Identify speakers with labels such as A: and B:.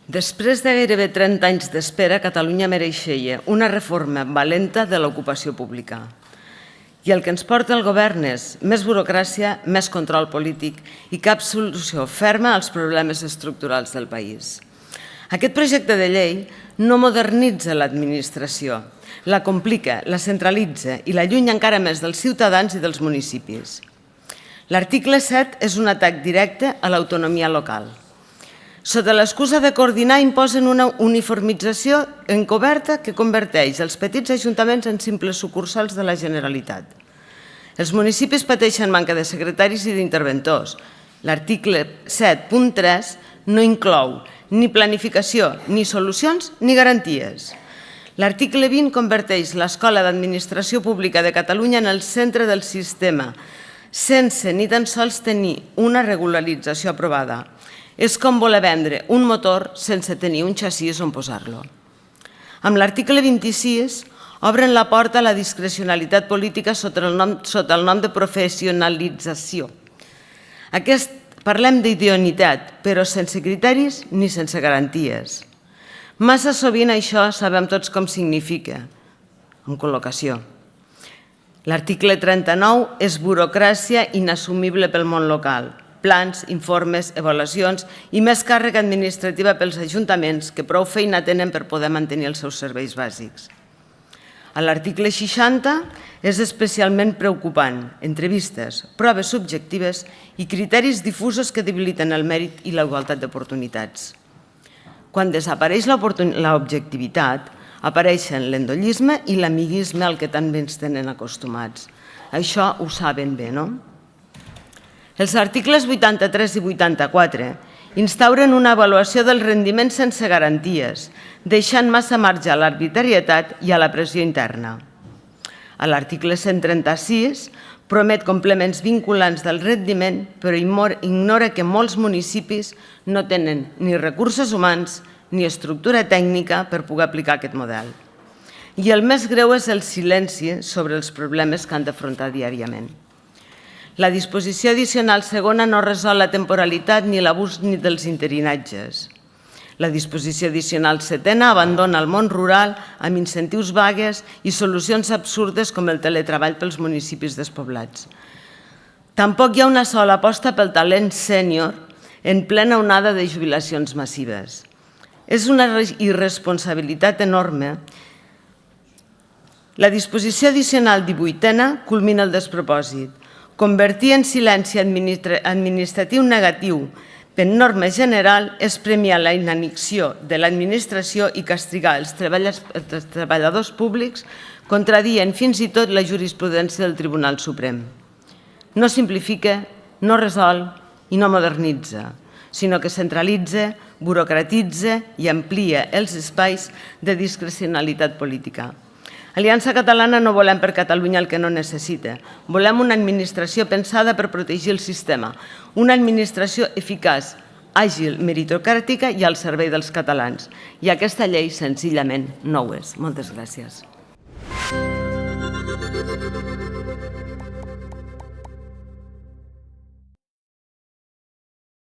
A: Després de gairebé 30 anys d'espera, Catalunya mereixia una reforma valenta de l'ocupació pública. I el que ens porta el govern és més burocràcia, més control polític i cap solució ferma als problemes estructurals del país. Aquest projecte de llei no modernitza l'administració, la complica, la centralitza i l'allunya encara més dels ciutadans i dels municipis. L'article 7 és un atac directe a l'autonomia local. Sota l'excusa de coordinar imposen una uniformització encoberta que converteix els petits ajuntaments en simples sucursals de la Generalitat. Els municipis pateixen manca de secretaris i d'interventors. L'article 7.3 no inclou ni planificació, ni solucions, ni garanties. L'article 20 converteix l'Escola d'Administració Pública de Catalunya en el centre del sistema, sense ni tan sols tenir una regularització aprovada. És com voler vendre un motor sense tenir un xassís on posar-lo. Amb l'article 26 obren la porta a la discrecionalitat política sota el nom de professionalització. Parlem d'idoneïtat, però sense criteris ni sense garanties. Massa sovint això sabem tots com significa, amb col·locació. L'article 39 és burocràcia inassumible pel món local. Plans, informes, avaluacions i més càrrega administrativa pels ajuntaments que prou feina tenen per poder mantenir els seus serveis bàsics. A l'article 60 és especialment preocupant entrevistes, proves subjectives i criteris difusos que debiliten el mèrit i la igualtat d'oportunitats. Quan desapareix l'objectivitat, apareixen l'endollisme i l'amiguisme al que també ens tenen acostumats. Això ho saben bé, no? Els articles 83 i 84 instauren una avaluació del rendiment sense garanties, deixant massa marge a l'arbitrarietat i a la pressió interna. A l'article 136 promet complements vinculants del rendiment, però ignora que molts municipis no tenen ni recursos humans ni estructura tècnica per poder aplicar aquest model. I el més greu és el silenci sobre els problemes que han d'afrontar diàriament. La disposició addicional segona no resol la temporalitat ni l'abús dels interinatges. La disposició addicional setena abandona el món rural amb incentius vagues i solucions absurdes com el teletreball pels municipis despoblats. Tampoc hi ha una sola aposta pel talent sènior en plena onada de jubilacions massives. És una irresponsabilitat enorme. La disposició addicional 18a culmina el despropòsit. Convertir en silenci administratiu negatiu per norma general és premiar la inanició de l'administració i castigar els treballadors públics, contradient fins i tot la jurisprudència del Tribunal Suprem. No simplifica, no resol i no modernitza, sinó que centralitza, burocratitza i amplia els espais de discrecionalitat política. Aliança Catalana no volem per Catalunya el que no necessita. Volem una administració pensada per protegir el sistema, una administració eficaç, àgil, meritocràtica i al servei dels catalans. I aquesta llei senzillament no ho és. Moltes gràcies.